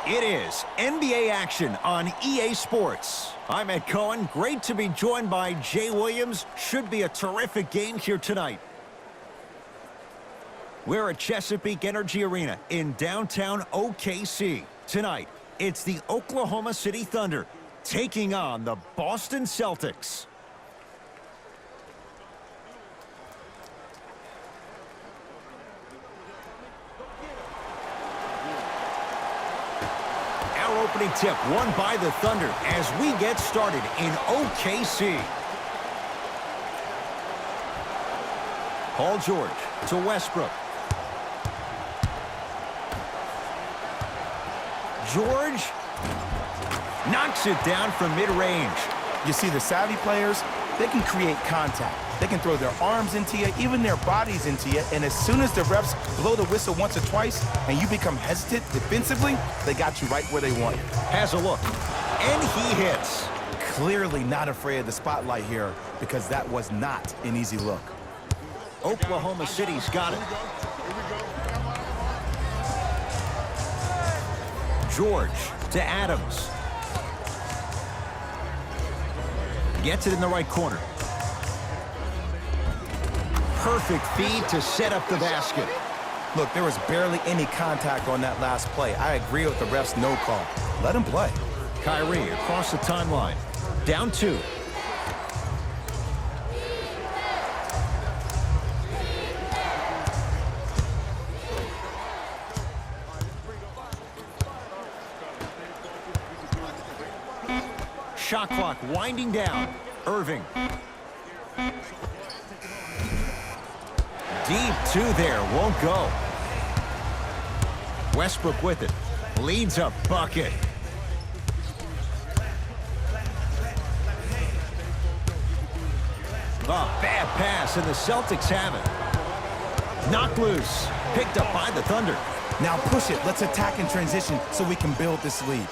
It is NBA action on EA Sports. I'm Ed Cohen. Great to be joined by Jay Williams. Should be a terrific game here tonight. We're at Chesapeake Energy Arena in downtown OKC. Tonight, it's the Oklahoma City Thunder taking on the Boston Celtics. Our opening tip won by the Thunder as we get started in OKC. Paul George to Westbrook. George knocks it down from mid-range. You see, the savvy players, they can create contact. They can throw their arms into you, even their bodies into you, and as soon as the refs blow the whistle once or twice and you become hesitant defensively, they got you right where they want you. Has a look, and he hits. Clearly not afraid of the spotlight here because that was not an easy look. Oklahoma City's got it. George to Adams. Gets it in the right corner. Perfect feed to set up the basket. Look, there was barely any contact on that last play. I agree with the ref's no call. Let him play. Kyrie across the timeline. Down 2. Shot clock winding down. Irving. Deep 2 there, won't go. Westbrook with it. Leads a bucket. Bad pass, and the Celtics have it. Knocked loose. Picked up by the Thunder. Now push it. Let's attack in transition so we can build this lead.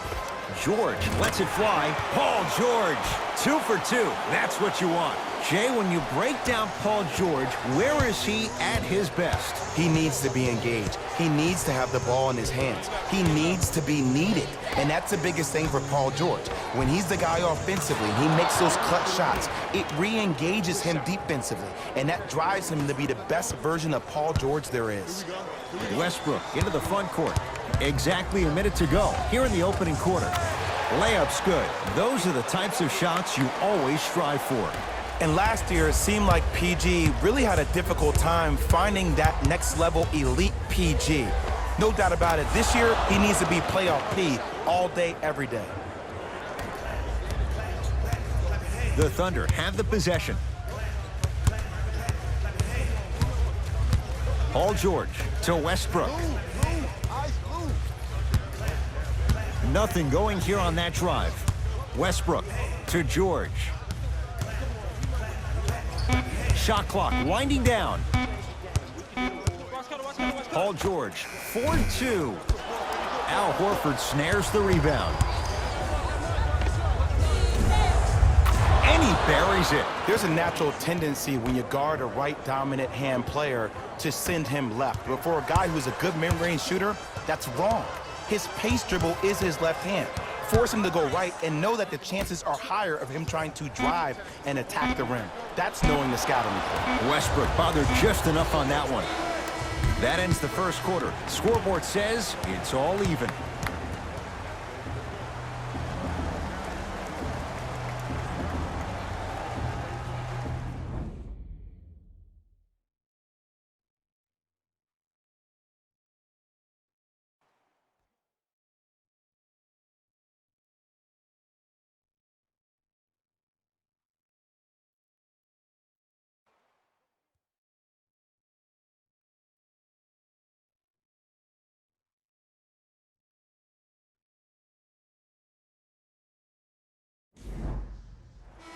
George lets it fly. Paul George, 2 for 2. That's what you want. Jay, when you break down Paul George, where is he at his best? He needs to be engaged. He needs to have the ball in his hands. He needs to be needed. And that's the biggest thing for Paul George. When he's the guy offensively, he makes those clutch shots. It re-engages him defensively. And that drives him to be the best version of Paul George there is. Westbrook into the front court. Exactly a minute to go here in the opening quarter. Layup's good. Those are the types of shots you always strive for. And last year, it seemed like PG really had a difficult time finding that next level elite PG. No doubt about it, this year, he needs to be playoff P all day, every day. The Thunder have the possession. Paul George to Westbrook. Nothing going here on that drive. Westbrook to George. Shot clock winding down. Paul George, 4-2. Al Horford snares the rebound. And he buries it. There's a natural tendency when you guard a right dominant hand player to send him left. But for a guy who's a good mid-range shooter, that's wrong. His pace dribble is his left hand. Force him to go right and know that the chances are higher of him trying to drive and attack the rim. That's knowing the scouting report. Westbrook bothered just enough on that one. That ends the first quarter. Scoreboard says it's all even.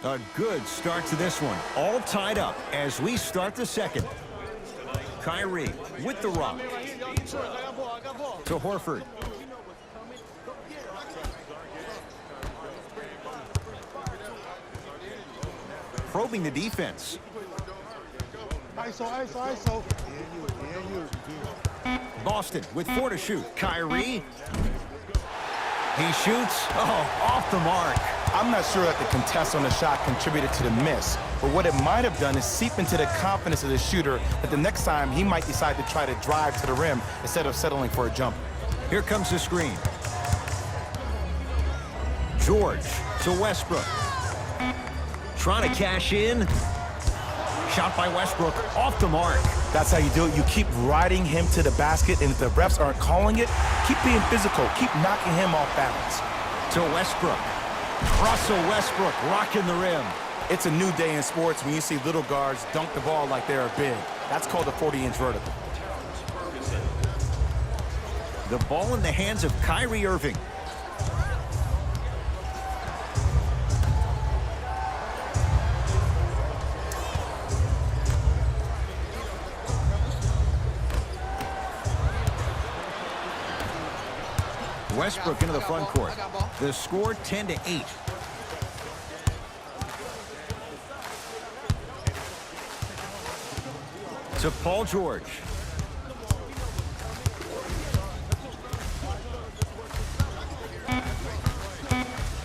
A good start to this one. All tied up as we start the second. Kyrie with the rock. To Horford. Probing the defense. ISO, ISO, ISO. Boston with 4 to shoot. Kyrie. He shoots. Oh, off the mark. I'm not sure that the contest on the shot contributed to the miss, but what it might have done is seep into the confidence of the shooter that the next time he might decide to try to drive to the rim instead of settling for a jumper. Here comes the screen. George to Westbrook. Trying to cash in. Shot by Westbrook, off the mark. That's how you do it. You keep riding him to the basket, and if the refs aren't calling it, keep being physical. Keep knocking him off balance. To Westbrook. Russell Westbrook rocking the rim. It's a new day in sports when you see little guards dunk the ball like they're big. That's called a 40-inch vertical. The ball in the hands of Kyrie Irving. Westbrook into the front court. The score 10-8. To Paul George.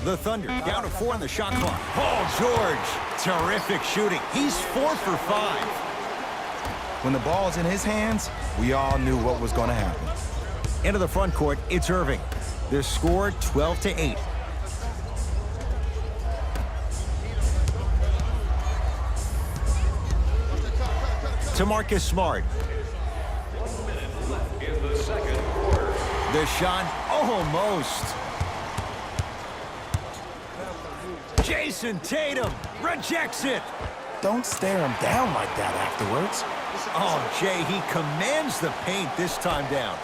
The Thunder down to 4 on the shot clock. Paul George, terrific shooting. He's 4 for 5. When the ball's in his hands, we all knew what was going to happen. Into the front court, it's Irving. The score 12-8. To Marcus Smart. The shot almost. Jason Tatum rejects it. Don't stare him down like that afterwards. Oh, Jay, he commands the paint this time down.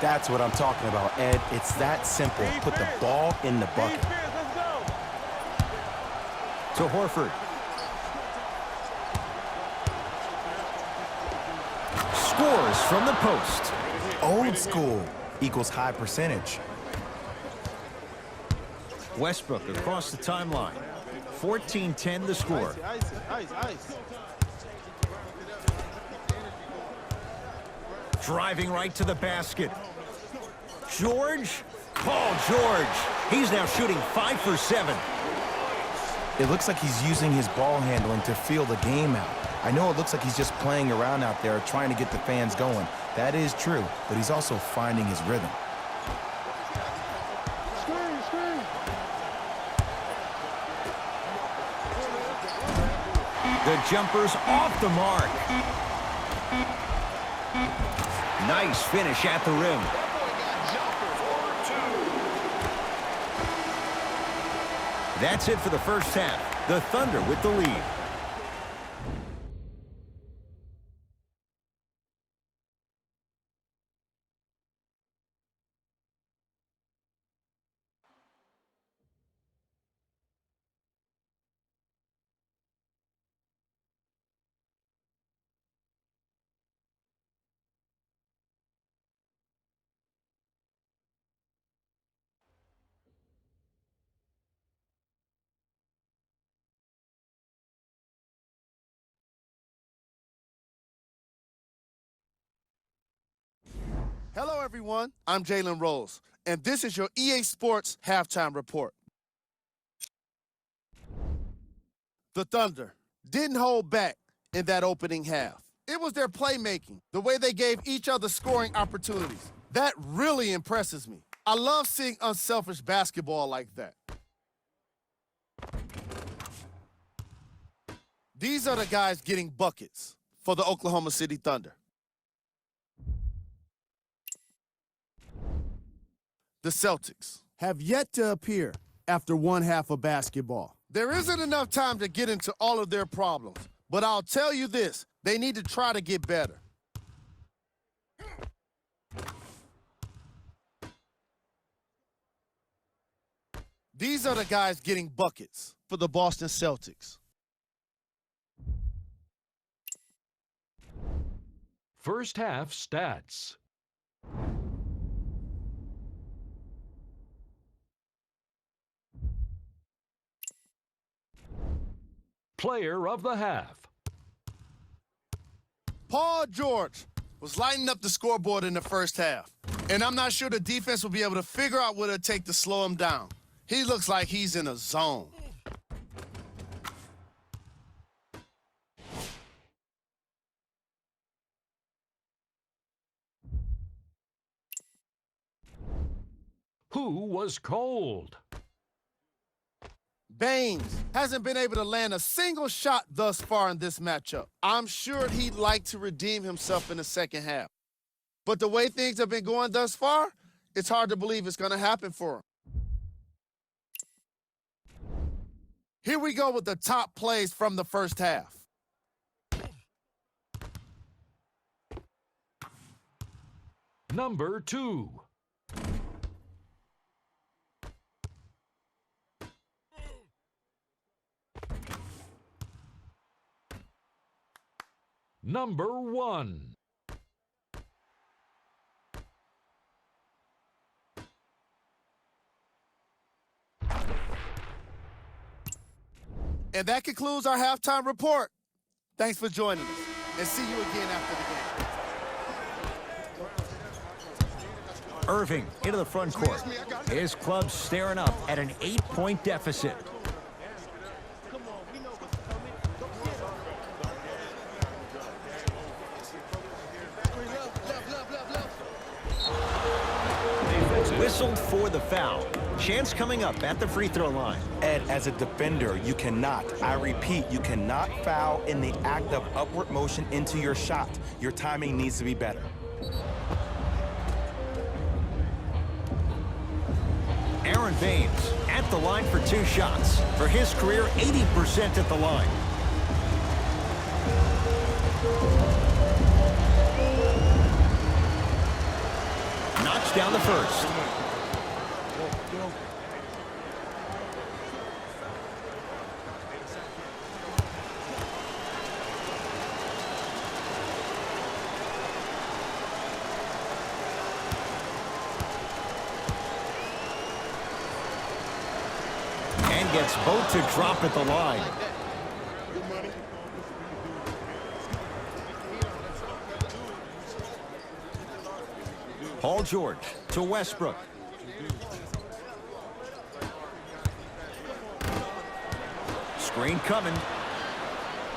That's what I'm talking about, Ed. It's that simple. Put the ball in the bucket. To Horford. Scores from the post. Old school equals high percentage. Westbrook across the timeline. 14-10 the score. Ice. Driving right to the basket. George. Paul George. He's now shooting 5 for 7. It looks like he's using his ball handling to feel the game out. I know it looks like he's just playing around out there trying to get the fans going. That is true, but he's also finding his rhythm. Screen. The jumper's off the mark. Nice finish at the rim. That's it for the first half. The Thunder with the lead. Hello, everyone. I'm Jalen Rose, and this is your EA Sports Halftime Report. The Thunder didn't hold back in that opening half. It was their playmaking, the way they gave each other scoring opportunities. That really impresses me. I love seeing unselfish basketball like that. These are the guys getting buckets for the Oklahoma City Thunder. The Celtics have yet to appear after one half of basketball. There isn't enough time to get into all of their problems, but I'll tell you this, they need to try to get better. These are the guys getting buckets for the Boston Celtics. First half stats. Player of the half. Paul George, was lighting up the scoreboard in the first half. And I'm not sure the defense will be able to figure out what it'll take to slow him down. He looks like he's in a zone. Who was cold? Baines hasn't been able to land a single shot thus far in this matchup. I'm sure he'd like to redeem himself in the second half. But the way things have been going thus far, it's hard to believe it's going to happen for him. Here we go with the top plays from the first half. Number 2. Number 1. And that concludes our halftime report. Thanks for joining us, and see you again after the game. Irving into the front court. His club's staring up at an 8-point deficit. Whistled for the foul. Chance coming up at the free throw line. Ed, as a defender, you cannot, I repeat, you cannot foul in the act of upward motion into your shot. Your timing needs to be better. Aaron Baines at the line for 2 shots. For his career, 80% at the line. Knocks down the first. And gets both to drop at the line. Paul George to Westbrook. Screen coming.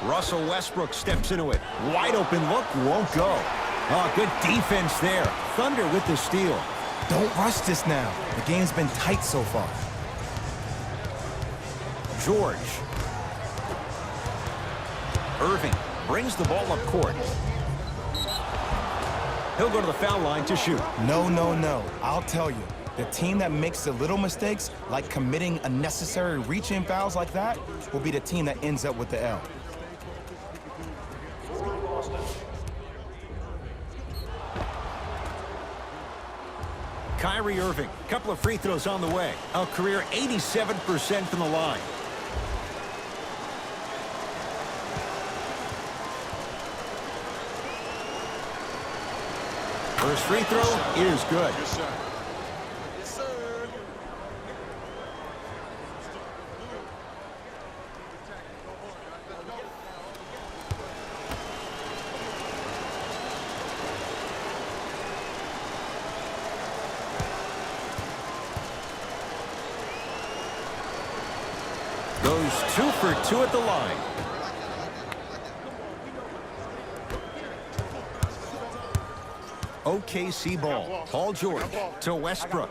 Russell Westbrook steps into it. Wide open look, won't go. Oh, good defense there. Thunder with the steal. Don't rush this now. The game's been tight so far. George. Irving brings the ball up court. He'll go to the foul line to shoot. No, no, no. I'll tell you. The team that makes the little mistakes, like committing unnecessary reach-in fouls like that, will be the team that ends up with the L. Kyrie Irving, couple of free throws on the way. A career 87% from the line. First free throw is good. Goes 2 for 2 at the line. OKC ball. Paul George to Westbrook.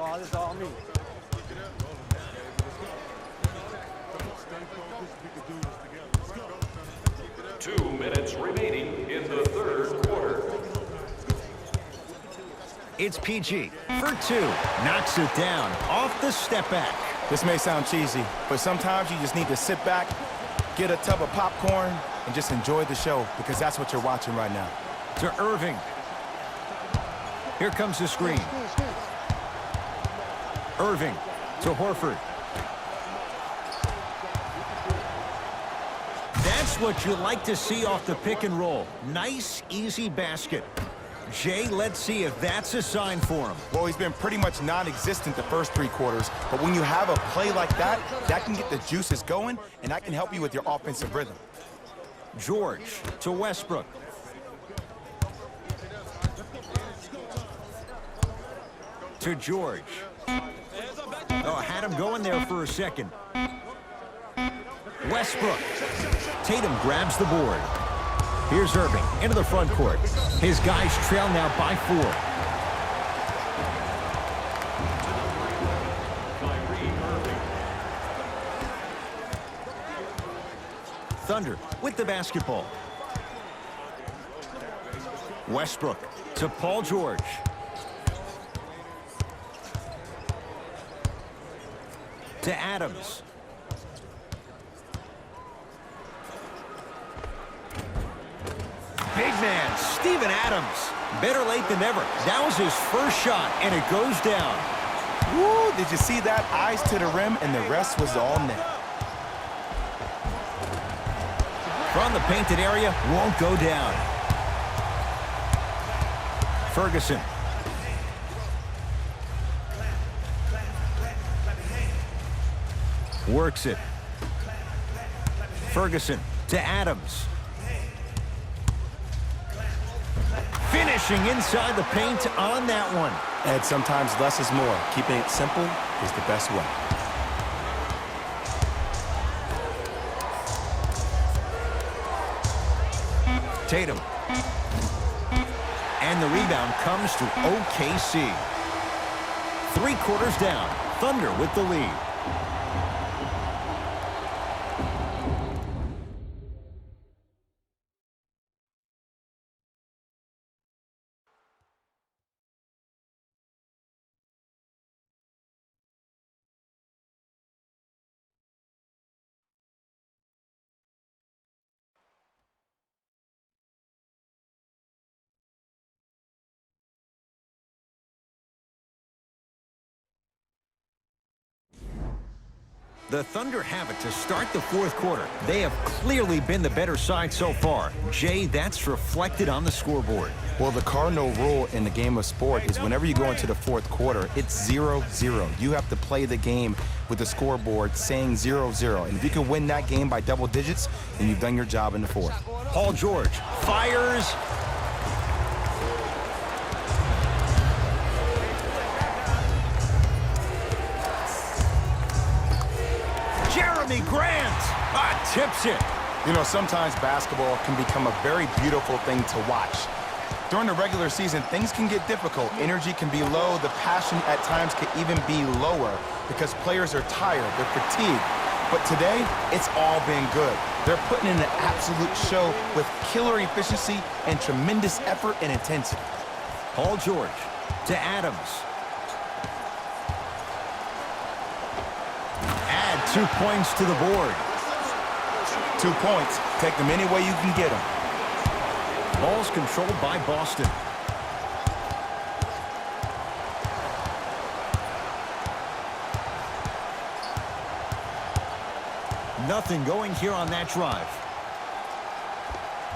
Two minutes remaining in the third quarter. It's PG for 2. Knocks it down off the step back. This may sound cheesy, but sometimes you just need to sit back, get a tub of popcorn, and just enjoy the show, because that's what you're watching right now. To Irving. Here comes the screen. Irving to Horford. That's what you like to see off the pick and roll. Nice, easy basket. Jay, let's see if that's a sign for him. Well, he's been pretty much non-existent the first 3 quarters, but when you have a play like that, that can get the juices going, and that can help you with your offensive rhythm. George to Westbrook. To George. Oh, had him going there for a second. Westbrook. Tatum grabs the board. Here's Irving into the front court. His guys trail now by 4. Thunder with the basketball. Westbrook to Paul George. To Adams. Big man, Steven Adams. Better late than never. That was his first shot, and it goes down. Woo, did you see that? Eyes to the rim, and the rest was all net. From the painted area, won't go down. Ferguson. Works it. Ferguson to Adams. Finishing inside the paint on that one. And sometimes less is more. Keeping it simple is the best way. Tatum. And the rebound comes to OKC. 3 quarters down. Thunder with the lead. The Thunder have it to start the 4th quarter. They have clearly been the better side so far. Jay, that's reflected on the scoreboard. Well, the cardinal rule in the game of sport is whenever you go into the 4th quarter, it's 0-0. You have to play the game with the scoreboard saying 0-0. And if you can win that game by double digits, then you've done your job in the 4th. Paul George fires. Jeremy Grant tips it. You know, sometimes basketball can become a very beautiful thing to watch. During the regular season, things can get difficult. Energy can be low. The passion at times can even be lower because players are tired. They're fatigued. But today, it's all been good. They're putting in an absolute show with killer efficiency and tremendous effort and intensity. Paul George to Adams. Add 2 points to the board. 2 points. Take them any way you can get them. Ball's controlled by Boston. Nothing going here on that drive.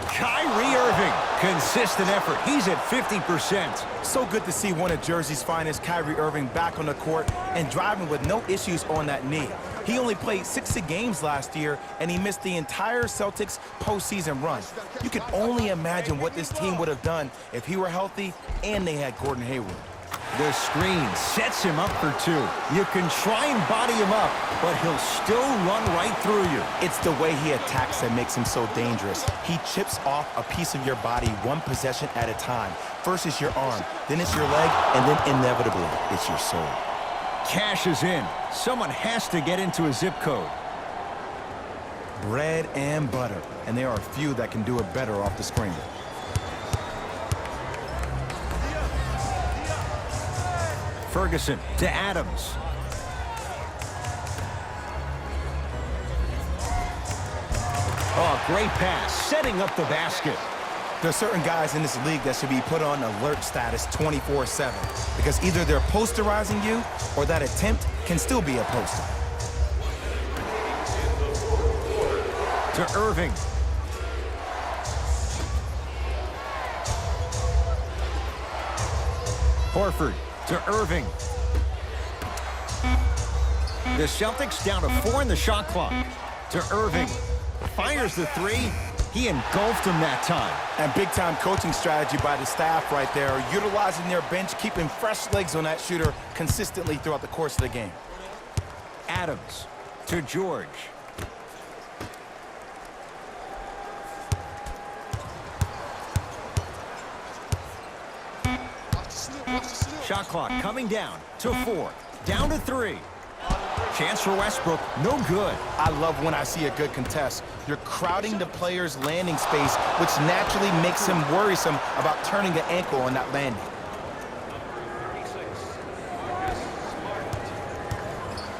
Kyrie Irving, consistent effort. He's at 50%. So good to see one of Jersey's finest, Kyrie Irving, back on the court and driving with no issues on that knee. He only played 60 games last year, and he missed the entire Celtics postseason run. You can only imagine what this team would have done if he were healthy and they had Gordon Hayward. The screen sets him up for 2. You can try and body him up, but he'll still run right through you. It's the way he attacks that makes him so dangerous. He chips off a piece of your body one possession at a time. First it's your arm, then it's your leg, and then inevitably it's your soul. Cash is in. Someone has to get into a zip code. Bread and butter, and there are a few that can do it better off the screen. Ferguson to Adams. Oh, great pass, setting up the basket. There are certain guys in this league that should be put on alert status 24/7 because either they're posterizing you or that attempt can still be a poster. To Irving. Horford to Irving. The Celtics down to 4 in the shot clock. To Irving. Fires the 3. He engulfed him that time. And big-time coaching strategy by the staff right there, utilizing their bench, keeping fresh legs on that shooter consistently throughout the course of the game. Adams to George. Shot clock coming down to 4. Down to 3. Chance for Westbrook, no good. I love when I see a good contest. You're crowding the player's landing space, which naturally makes him worrisome about turning the ankle on that landing.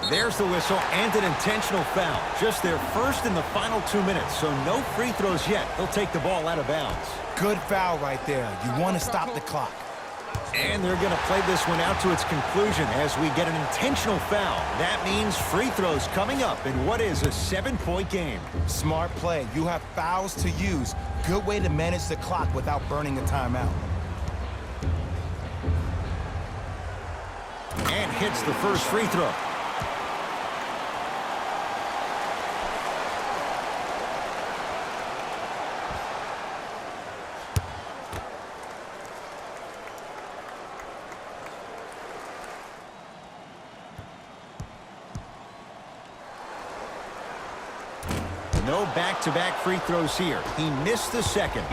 There's the whistle and an intentional foul. Just their first in the final 2 minutes, so no free throws yet. They'll take the ball out of bounds. Good foul right there. You want to stop the clock. And they're going to play this one out to its conclusion as we get an intentional foul. That means free throws coming up in what is a 7-point game. Smart play. You have fouls to use. Good way to manage the clock without burning a timeout. And hits the first free throw. No back-to-back free throws here. He missed the second.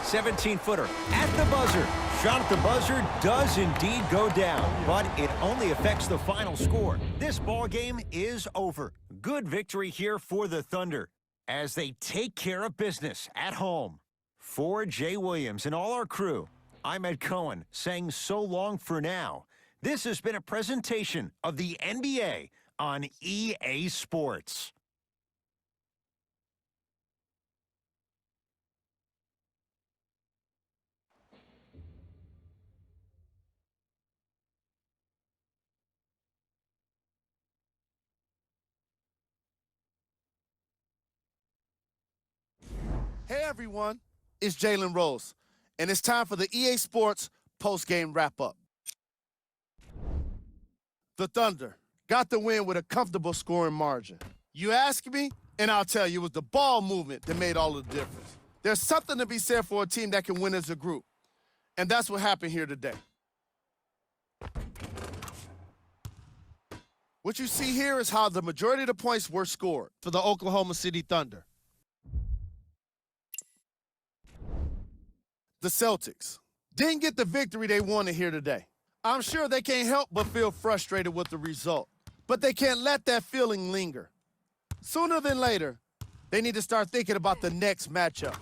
17-footer at the buzzer. Shot at the buzzer does indeed go down, but it only affects the final score. This ball game is over. Good victory here for the Thunder as they take care of business at home. For Jay Williams and all our crew, I'm Ed Cohen saying so long for now. This has been a presentation of the NBA on EA Sports. Hey everyone, it's Jalen Rose, and it's time for the EA Sports post-game wrap-up. The Thunder got the win with a comfortable scoring margin. You ask me, and I'll tell you, it was the ball movement that made all the difference. There's something to be said for a team that can win as a group, and that's what happened here today. What you see here is how the majority of the points were scored for the Oklahoma City Thunder. The Celtics didn't get the victory they wanted here today. I'm sure they can't help but feel frustrated with the result, but they can't let that feeling linger. Sooner than later, they need to start thinking about the next matchup.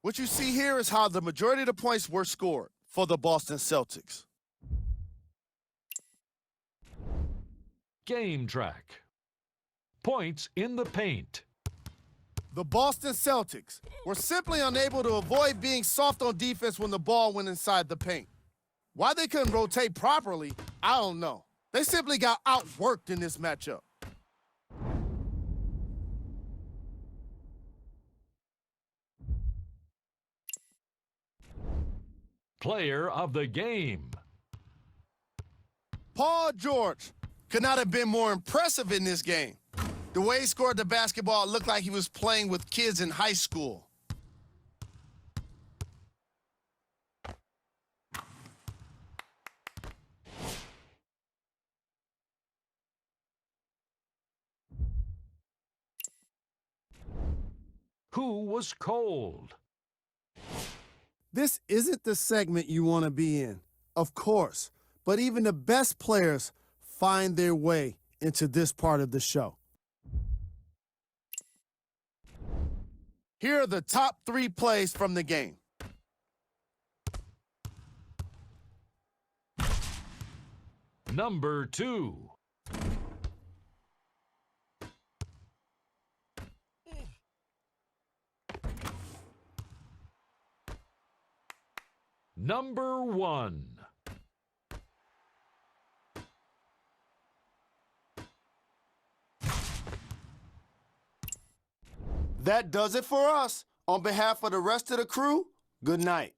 What you see here is how the majority of the points were scored for the Boston Celtics. Game track. Points in the paint. The Boston Celtics were simply unable to avoid being soft on defense when the ball went inside the paint. Why they couldn't rotate properly, I don't know. They simply got outworked in this matchup. Player of the game. Paul George could not have been more impressive in this game. The way he scored the basketball looked like he was playing with kids in high school. Who was cold? This isn't the segment you want to be in, of course, but even the best players find their way into this part of the show. Here are the top 3 plays from the game. Number 2. Number 1. That does it for us. On behalf of the rest of the crew, good night.